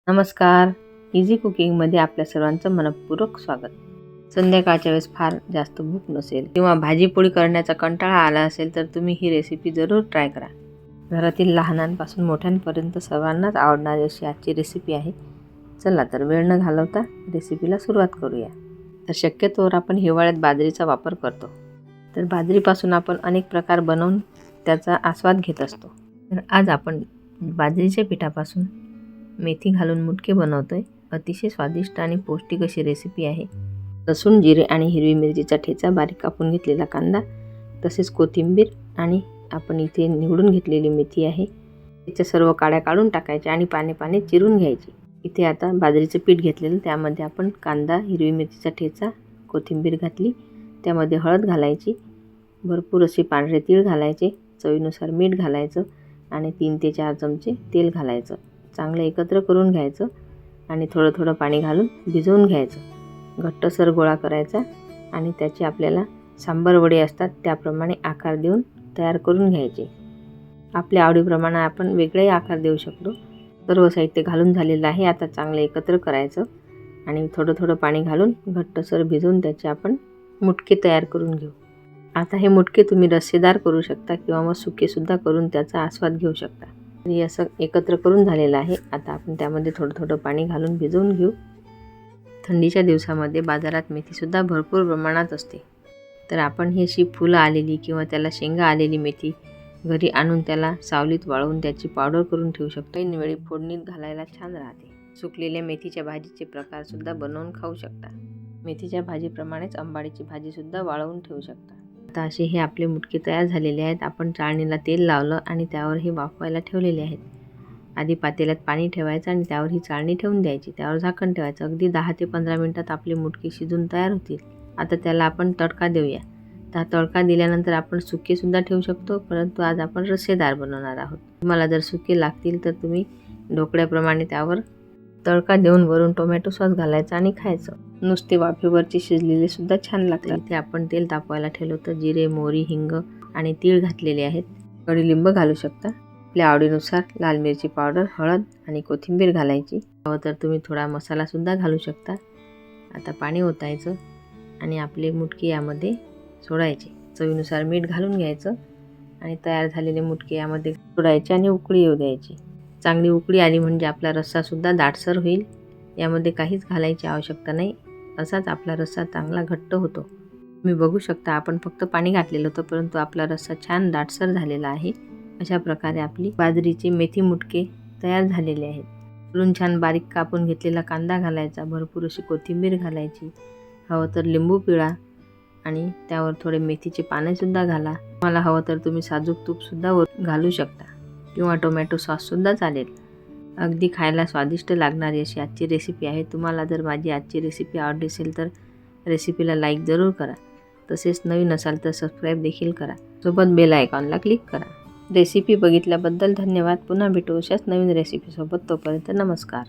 नमस्कार. इझी कुकिंगमध्ये आपल्या सर्वांचं मनपूर्वक स्वागत. संध्याकाळच्या वेळेस फार जास्त भूक नसेल किंवा भाजीपोळी करण्याचा कंटाळा आला असेल तर तुम्ही ही रेसिपी जरूर ट्राय करा. घरातील लहानांपासून मोठ्यांपर्यंत सर्वांनाच आवडणारी अशी आजची रेसिपी आहे. चला तर वेळ न घालवता रेसिपीला सुरुवात करूया. तर शक्यतोवर आपण हिवाळ्यात बाजरीचा वापर करतो. तर बाजरीपासून आपण अनेक प्रकार बनवून त्याचा आस्वाद घेत असतो. तर आज आपण बाजरीच्या पिठापासून मेथी घालून मुटके बनवतोय. अतिशय स्वादिष्ट आणि पौष्टिक अशी रेसिपी आहे. लसूण, जिरे आणि हिरवी मिरचीचा ठेचा, बारीक कापून घेतलेला कांदा, तसेच कोथिंबीर आणि आपण इथे निवडून घेतलेली मेथी आहे. त्याच्या सर्व काड्या काढून टाकायच्या आणि पाने चिरून घ्यायची. इथे आता बाजरीचं पीठ घेतलेलं, त्यामध्ये आपण कांदा, हिरवी मिरचीचा ठेचा, कोथिंबीर घातली. त्यामध्ये हळद घालायची, भरपूर असे पांढरे तीळ घालायचे, चवीनुसार मीठ घालायचं आणि 3 ते 4 चमचे तेल घालायचं. चांगलं एकत्र करून घ्यायचं आणि थोडं पाणी घालून भिजवून घ्यायचं. घट्टसर गोळा करायचा आणि त्याचे आपल्याला सांबर वडे असतात त्याप्रमाणे आकार देऊन तयार करून घ्यायचे. आपल्या आवडीप्रमाणे आपण वेगळे आकार देऊ शकतो. सर्व साहित्य घालून झालेलं आहे. आता चांगलं एकत्र करायचं आणि थोडं पाणी घालून घट्टसर भिजवून त्याचे आपण मुटके तयार करून घेऊ. आता हे मुटके तुम्ही रस्सेदार करू शकता किंवा मग सुकेसुद्धा करून त्याचा आस्वाद घेऊ शकता. हे असं एकत्र करून झालेलं आहे. आता आपण त्यामध्ये थोडं पाणी घालून भिजवून घेऊ. थंडीच्या दिवसामध्ये बाजारात मेथीसुद्धा भरपूर प्रमाणात असते. तर आपण ही अशी फुलं आलेली किंवा त्याला शेंगा आलेली मेथी घरी आणून त्याला सावलीत वाळवून त्याची पावडर करून ठेवू शकतो. ऐन वेळी फोडणीत घालायला छान राहते. सुकलेल्या मेथीच्या भाजीचे प्रकारसुद्धा बनवून खाऊ शकता. मेथीच्या भाजीप्रमाणेच आंबाडीची भाजीसुद्धा वाळवून ठेवू शकता. आता असे हे आपले मुटके तयार झालेले आहेत. आपण चाळणीला तेल लावलं आणि त्यावर हे वाफवायला ठेवलेले आहेत. आधी पातेल्यात पाणी ठेवायचं आणि त्यावर ही चाळणी ठेवून द्यायची. त्यावर झाकण ठेवायचं. अगदी 10 ते 15 मिनिटात आपले मुटके शिजून तयार होतील. आता त्याला आपण तडका देऊया. तर तडका दिल्यानंतर आपण सुकेसुद्धा ठेवू शकतो, परंतु आज आपण रस्सेदार बनवणार आहोत. तुम्हाला जर सुके लागतील तर तुम्ही ढोकळ्याप्रमाणे त्यावर तडका देऊन वरून टोमॅटो सॉस घालायचा आणि खायचं. नुसते वाफेवरचे शिजलेले सुद्धा छान लागतात. इथे आपण तेल तापवायला ठेवलं तर जिरे, मोहरी, हिंग आणि तीळ घातलेले आहेत. कडीलिंब घालू शकता. आपल्या आवडीनुसार लाल मिरची पावडर, हळद आणि कोथिंबीर घालायची. हवं तर तुम्ही थोडा मसालासुद्धा घालू शकता. आता पाणी ओतायचं आणि आपले मुटके यामध्ये सोडायचे. चवीनुसार मीठ घालून घ्यायचं आणि तयार झालेले मुटके यामध्ये सोडायचे आणि उकळी येऊ द्यायची. चांगली उकळी आली म्हणजे आपला रस्सासुद्धा दाटसर होईल. यामध्ये काहीच घालायची आवश्यकता नाही. असाच आपला रस्सा चांगला घट्ट होतो. तुम्ही बघू शकता आपण फक्त पाणी घातलेलं होतं, परंतु आपला रस्सा छान दाटसर झालेला आहे. अशा प्रकारे आपली बाजरीचे मेथी मुटके तयार झालेले आहेत. वरून छान बारीक कापून घेतलेला कांदा घालायचा, भरपूर अशी कोथिंबीर घालायची, हवं तर लिंबू पिळा आणि त्यावर थोडे मेथीचे पानेसुद्धा घाला. तुम्हाला हवं तर तुम्ही साजूक तूपसुद्धा घालू शकता किंवा टोमॅटो सॉससुद्धा चालेल. अगदी खायला स्वादिष्ट लागणारी अशी आजची रेसिपी आहे. तुम्हाला जर माझी आजची रेसिपी आवडली असेल तर रेसिपीला लाईक जरूर करा. तसेच नवीन असाल तर सबस्क्राईब देखील करा. सोबत बेल आयकॉनला क्लिक करा. रेसिपी बघितल्याबद्दल धन्यवाद. पुन्हा भेटू अशाच नवीन रेसिपीसोबत. तोपर्यंत नमस्कार.